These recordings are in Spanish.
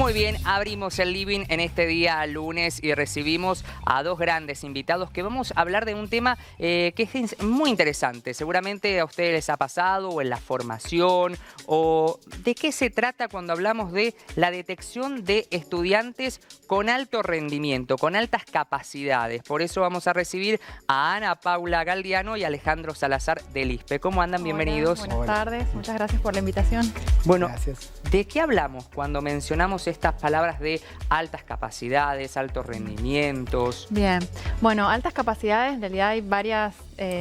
Muy bien, abrimos el living en este día lunes y recibimos a dos grandes invitados que vamos a hablar de un tema que es muy interesante. Seguramente a ustedes les ha pasado o en la formación o de qué se trata cuando hablamos de la detección de estudiantes con alto rendimiento, con altas capacidades. Por eso vamos a recibir a Ana Paula Galdiano y Alejandro Salazar del ISPE. ¿Cómo andan? Bienvenidos. Buenas tardes, muchas gracias por la invitación. Bueno, gracias. ¿De qué hablamos cuando mencionamos estas palabras de altas capacidades, altos rendimientos? Bien, bueno, altas capacidades, en realidad hay varias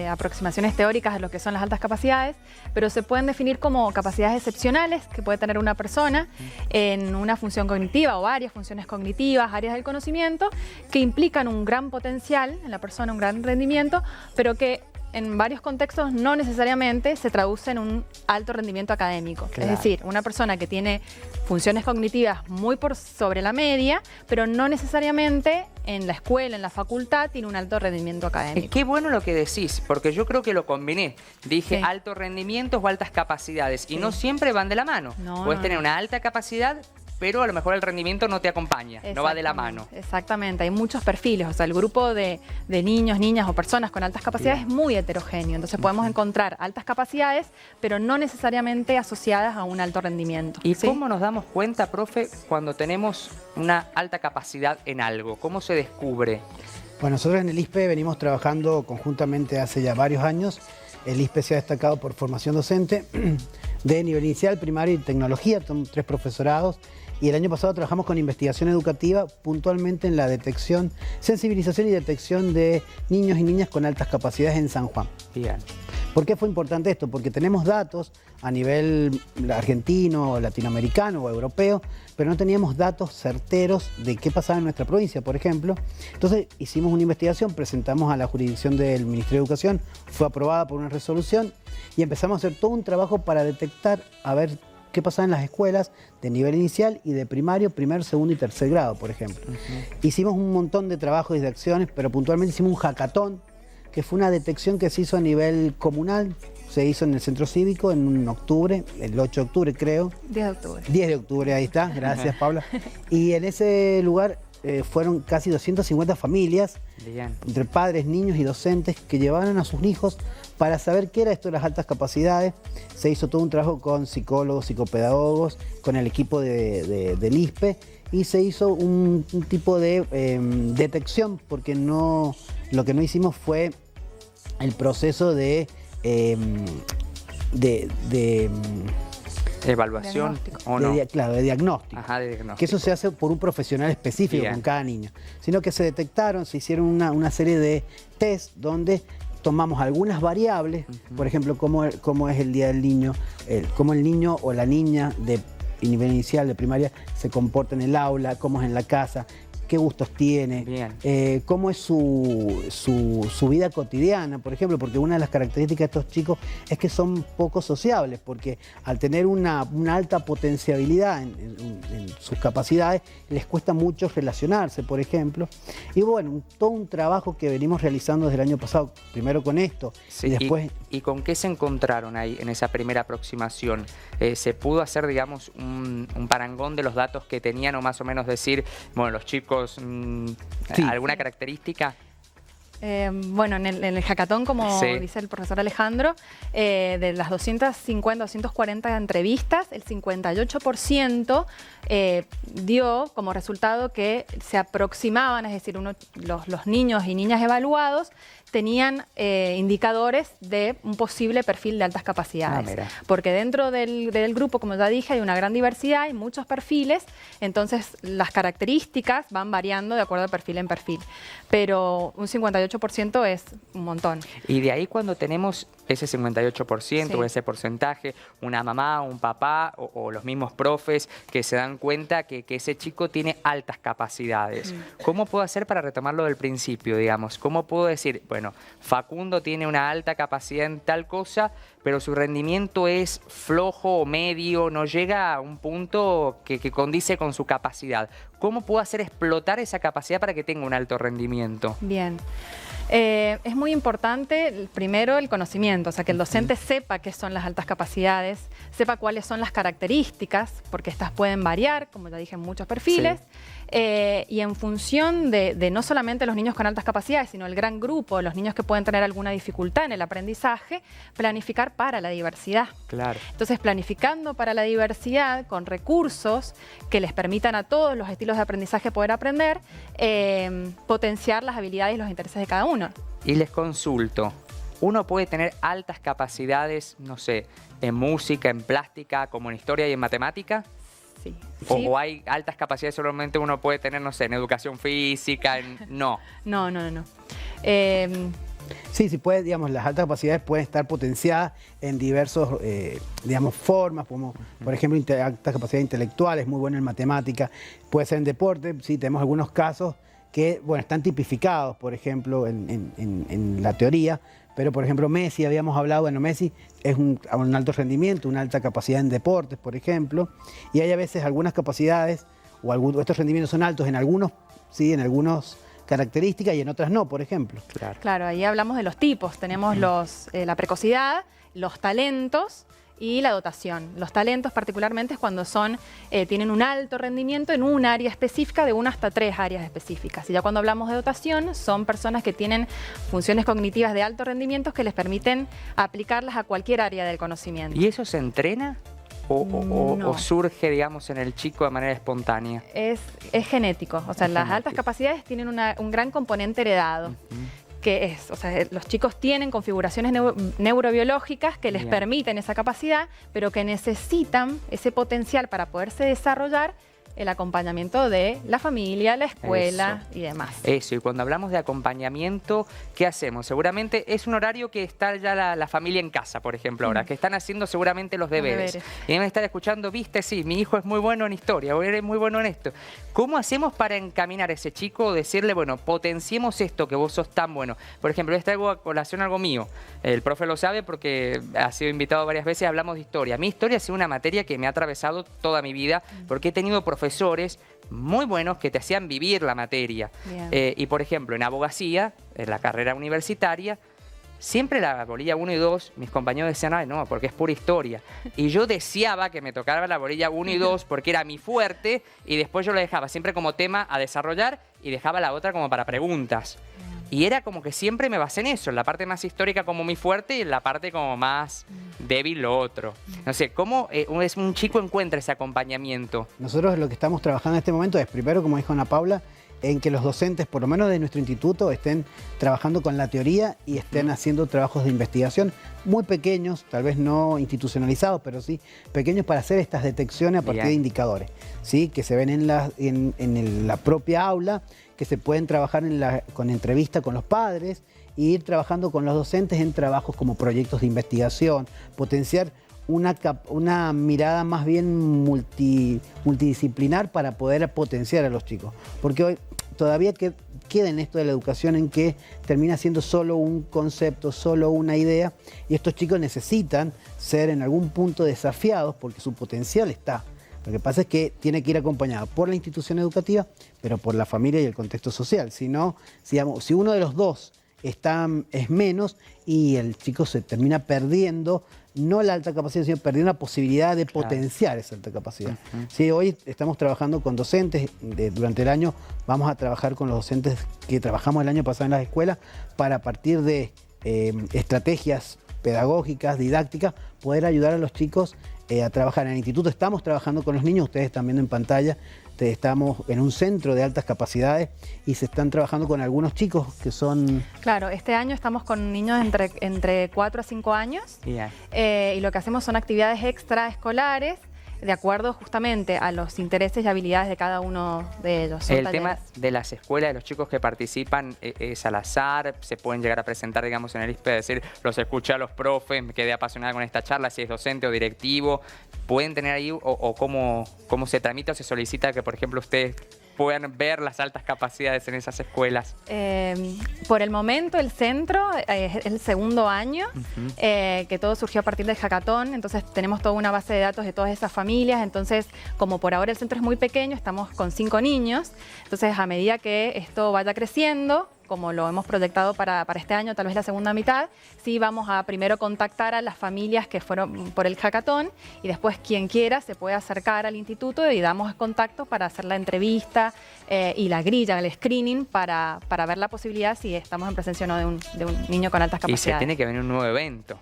aproximaciones teóricas de lo que son las altas capacidades, pero se pueden definir como capacidades excepcionales que puede tener una persona en una función cognitiva o varias funciones cognitivas, áreas del conocimiento, que implican un gran potencial en la persona, un gran rendimiento, pero que en varios contextos no necesariamente se traduce en un alto rendimiento académico. Claro. Es decir, una persona que tiene funciones cognitivas muy por sobre la media, pero no necesariamente en la escuela, en la facultad, tiene un alto rendimiento académico. Qué bueno lo que decís, porque yo creo que lo combiné. Dije Sí. altos rendimientos o altas capacidades, y no siempre van de la mano. No, Puedes no, tener no. una alta capacidad, pero a lo mejor el rendimiento no te acompaña, no va de la mano. Exactamente, hay muchos perfiles, o sea, el grupo de niños, niñas o personas con altas capacidades es muy heterogéneo, entonces podemos encontrar altas capacidades, pero no necesariamente asociadas a un alto rendimiento. ¿Y ¿sí? cómo nos damos cuenta, profe, cuando tenemos una alta capacidad en algo? ¿Cómo se descubre? Bueno, nosotros en el ISPE venimos trabajando conjuntamente hace ya varios años. El ISPE se ha destacado por formación docente de nivel inicial, primario y tecnología, son 3 profesorados. Y el año pasado trabajamos con investigación educativa, puntualmente en la detección, sensibilización y detección de niños y niñas con altas capacidades en San Juan. Bien. ¿Por qué fue importante esto? Porque tenemos datos a nivel argentino, latinoamericano o europeo, pero no teníamos datos certeros de qué pasaba en nuestra provincia, por ejemplo. Entonces hicimos una investigación, presentamos a la jurisdicción del Ministerio de Educación, fue aprobada por una resolución y empezamos a hacer todo un trabajo para detectar, a ver qué pasaba en las escuelas de nivel inicial y de primario, primer, segundo y tercer grado, por ejemplo. Hicimos un montón de trabajos y de acciones, pero puntualmente hicimos un hackathon, que fue una detección que se hizo a nivel comunal, se hizo en el centro cívico en octubre, el 8 de octubre creo. 10 de octubre. 10 de octubre, ahí está, gracias Paula. Y en ese lugar fueron casi 250 familias, Bien. entre padres, niños y docentes, que llevaban a sus hijos para saber qué era esto de las altas capacidades. Se hizo todo un trabajo con psicólogos, psicopedagogos, con el equipo del ISPE, y se hizo un tipo de detección, porque lo que no hicimos fue el proceso de ¿Evaluación Diagnóstico. o no? claro, de diagnóstico. Ajá, de diagnóstico. Que eso se hace por un profesional específico. Bien. Con cada niño. Sino que se detectaron, se hicieron una serie de test donde tomamos algunas variables, por ejemplo, cómo es el día del niño, cómo el niño o la niña de nivel inicial, de primaria, se comporta en el aula, cómo es en la casa, qué gustos tiene, Bien. cómo es su vida cotidiana, por ejemplo, porque una de las características de estos chicos es que son poco sociables, porque al tener una alta potenciabilidad en sus capacidades, les cuesta mucho relacionarse, por ejemplo. Y bueno, todo un trabajo que venimos realizando desde el año pasado, primero con esto, Sí, y después... ¿Y con qué se encontraron ahí en esa primera aproximación? ¿Se pudo hacer, digamos, un parangón de los datos que tenían o más o menos decir, bueno, los chicos, Sí. alguna característica? Bueno, en el hackathon, como Sí. dice el profesor Alejandro, de las 250, 240 entrevistas, el 58% dio como resultado que se aproximaban, es decir, los niños y niñas evaluados tenían indicadores de un posible perfil de altas capacidades. Ah, mira. Porque dentro del grupo, como ya dije, hay una gran diversidad, hay muchos perfiles, entonces las características van variando de acuerdo a perfil en perfil. Pero un 58% es un montón. Y de ahí cuando tenemos ese 58% o Sí. ese porcentaje, una mamá, un papá o los mismos profes que se dan cuenta que ese chico tiene altas capacidades. ¿Cómo puedo hacer para retomarlo del principio, digamos? ¿Cómo puedo decir, bueno, Facundo tiene una alta capacidad en tal cosa, pero su rendimiento es flojo o medio, no llega a un punto que condice con su capacidad? ¿Cómo puedo hacer explotar esa capacidad para que tenga un alto rendimiento? Bien. Es muy importante, primero, el conocimiento, o sea, que el docente sepa qué son las altas capacidades, sepa cuáles son las características, porque estas pueden variar, como ya dije, en muchos perfiles, y en función de no solamente los niños con altas capacidades, sino el gran grupo, los niños que pueden tener alguna dificultad en el aprendizaje, planificar para la diversidad. Claro. Entonces, planificando para la diversidad con recursos que les permitan a todos los estilos de aprendizaje poder aprender, potenciar las habilidades y los intereses de cada uno. Y les consulto, ¿uno puede tener altas capacidades, no sé, en música, en plástica, como en historia y en matemática? Sí. ¿O hay altas capacidades solamente uno puede tener, no sé, en educación física? No. No. Sí, puede, digamos, las altas capacidades pueden estar potenciadas en diversos, digamos, formas, como por ejemplo altas capacidades intelectuales, muy bueno en matemática, puede ser en deporte, sí, tenemos algunos casos que, bueno, están tipificados, por ejemplo, en la teoría, pero por ejemplo Messi, habíamos hablado, bueno, Messi es un alto rendimiento, una alta capacidad en deportes, por ejemplo, y hay a veces algunas capacidades, estos rendimientos son altos en algunos, sí, en algunos características y en otras no, por ejemplo. Claro, ahí hablamos de los tipos. Tenemos la precocidad, los talentos y la dotación. Los talentos particularmente es cuando tienen un alto rendimiento en un área específica, de 1 hasta 3 áreas específicas. Y ya cuando hablamos de dotación, son personas que tienen funciones cognitivas de alto rendimiento que les permiten aplicarlas a cualquier área del conocimiento. ¿Y eso se entrena? No. ¿O surge, digamos, en el chico de manera espontánea? Es genético. O sea, las altas capacidades tienen un gran componente heredado. Que es, o sea, los chicos tienen configuraciones neurobiológicas que les permiten esa capacidad, pero que necesitan ese potencial para poderse desarrollar, el acompañamiento de la familia, la escuela y demás. Eso, y cuando hablamos de acompañamiento, ¿qué hacemos? Seguramente es un horario que está ya la familia en casa, por ejemplo, ahora, que están haciendo seguramente los deberes. Y deben estar escuchando, viste, sí, mi hijo es muy bueno en historia, o eres muy bueno en esto. ¿Cómo hacemos para encaminar a ese chico, decirle, bueno, potenciemos esto que vos sos tan bueno? Por ejemplo, les traigo a colación algo mío. El profe lo sabe porque ha sido invitado varias veces, hablamos de historia. Mi historia ha sido una materia que me ha atravesado toda mi vida, porque he tenido profesores muy buenos que te hacían vivir la materia. Y por ejemplo, en abogacía, en la carrera universitaria, siempre la bolilla 1 y 2, mis compañeros decían, ay no, porque es pura historia. Y yo deseaba que me tocara la bolilla 1 y 2 porque era mi fuerte, y después yo lo dejaba siempre como tema a desarrollar y dejaba la otra como para preguntas. Y era como que siempre me basé en eso, en la parte más histórica como mi fuerte y en la parte como más débil lo otro. No sé, ¿cómo un chico encuentra ese acompañamiento? Nosotros lo que estamos trabajando en este momento es, primero, como dijo Ana Paula, en que los docentes, por lo menos de nuestro instituto, estén trabajando con la teoría y estén haciendo trabajos de investigación muy pequeños, tal vez no institucionalizados, pero sí pequeños, para hacer estas detecciones a partir de indicadores, ¿sí? Que se ven en la propia aula, que se pueden trabajar con entrevista con los padres e ir trabajando con los docentes en trabajos como proyectos de investigación, potenciar una mirada más bien multidisciplinar para poder potenciar a los chicos. Porque hoy todavía queda en esto de la educación en que termina siendo solo un concepto, solo una idea, y estos chicos necesitan ser en algún punto desafiados porque su potencial está. Lo que pasa es que tiene que ir acompañado por la institución educativa, pero por la familia y el contexto social. Si no, si uno de los dos es menos, y el chico se termina perdiendo, no la alta capacidad, sino perdiendo la posibilidad de potenciar esa alta capacidad. Sí, hoy estamos trabajando con docentes, durante el año vamos a trabajar con los docentes que trabajamos el año pasado en las escuelas, para a partir de estrategias pedagógicas, didácticas, poder ayudar a los chicos a trabajar. En el instituto estamos trabajando con los niños, ustedes están viendo en pantalla, estamos en un centro de altas capacidades y se están trabajando con algunos chicos que son... Claro, este año estamos con niños entre 4 a 5 años y lo que hacemos son actividades extraescolares de acuerdo justamente a los intereses y habilidades de cada uno de ellos. El tema de las escuelas, de los chicos que participan, es al azar, se pueden llegar a presentar, digamos, en el ISPE, decir, los escuché a los profes, me quedé apasionada con esta charla, si es docente o directivo, pueden tener ahí, o cómo se tramita o se solicita que, por ejemplo, ustedes puedan ver las altas capacidades en esas escuelas. Por el momento el centro es el segundo año, que todo surgió a partir del hackathon, entonces tenemos toda una base de datos de todas esas familias, entonces como por ahora el centro es muy pequeño, estamos con 5 niños, entonces a medida que esto vaya creciendo, como lo hemos proyectado para este año, tal vez la segunda mitad, sí vamos a primero contactar a las familias que fueron por el hackathon y después quien quiera se puede acercar al instituto y damos contactos para hacer la entrevista y la grilla, el screening para ver la posibilidad si estamos en presencia o no de un niño con altas capacidades. Y se tiene que venir un nuevo evento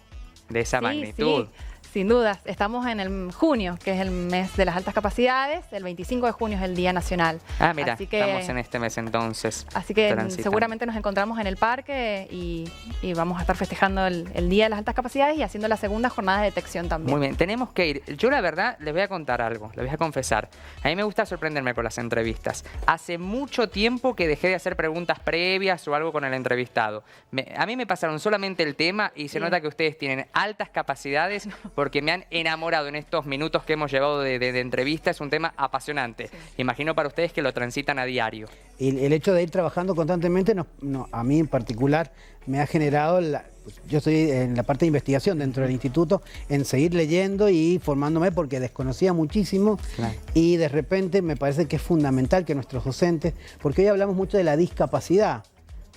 de esa magnitud. Sí. Sin dudas, estamos en el junio, que es el mes de las altas capacidades. El 25 de junio es el Día Nacional. Ah, mira, así que, estamos en este mes entonces. Así que transitando. seguramente nos encontramos en el parque y vamos a estar festejando el Día de las Altas Capacidades y haciendo la segunda jornada de detección también. Muy bien, tenemos que ir. Yo la verdad les voy a contar algo, les voy a confesar. A mí me gusta sorprenderme con las entrevistas. Hace mucho tiempo que dejé de hacer preguntas previas o algo con el entrevistado. A mí me pasaron solamente el tema y se nota que ustedes tienen altas capacidades porque me han enamorado en estos minutos que hemos llevado de entrevista. Es un tema apasionante. Sí. Imagino para ustedes que lo transitan a diario. El hecho de ir trabajando constantemente, a mí en particular, me ha generado, yo estoy en la parte de investigación dentro del instituto, en seguir leyendo y formándome porque desconocía muchísimo. Claro. Y de repente me parece que es fundamental que nuestros docentes, porque hoy hablamos mucho de la discapacidad,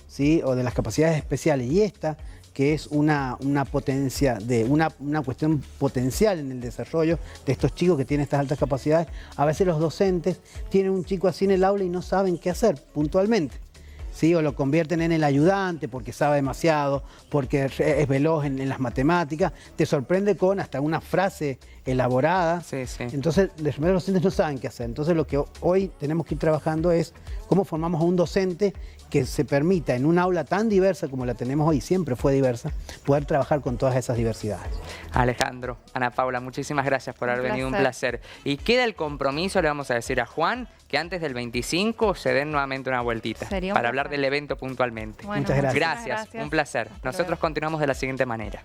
¿sí? O de las capacidades especiales, y esta que es una potencia, una cuestión potencial en el desarrollo de estos chicos que tienen estas altas capacidades. A veces los docentes tienen un chico así en el aula y no saben qué hacer puntualmente, ¿sí? O lo convierten en el ayudante porque sabe demasiado, porque es veloz en las matemáticas, te sorprende con hasta una frase elaborada. Sí, sí. Entonces los docentes no saben qué hacer. Entonces lo que hoy tenemos que ir trabajando es cómo formamos a un docente que se permita en un aula tan diversa como la tenemos hoy, siempre fue diversa, poder trabajar con todas esas diversidades. Alejandro, Ana Paula, muchísimas gracias por haber venido, un placer. Y queda el compromiso, le vamos a decir a Juan, que antes del 25 se den nuevamente una vueltita para hablar del evento puntualmente. Muchas gracias. Gracias, un placer. Nosotros continuamos de la siguiente manera.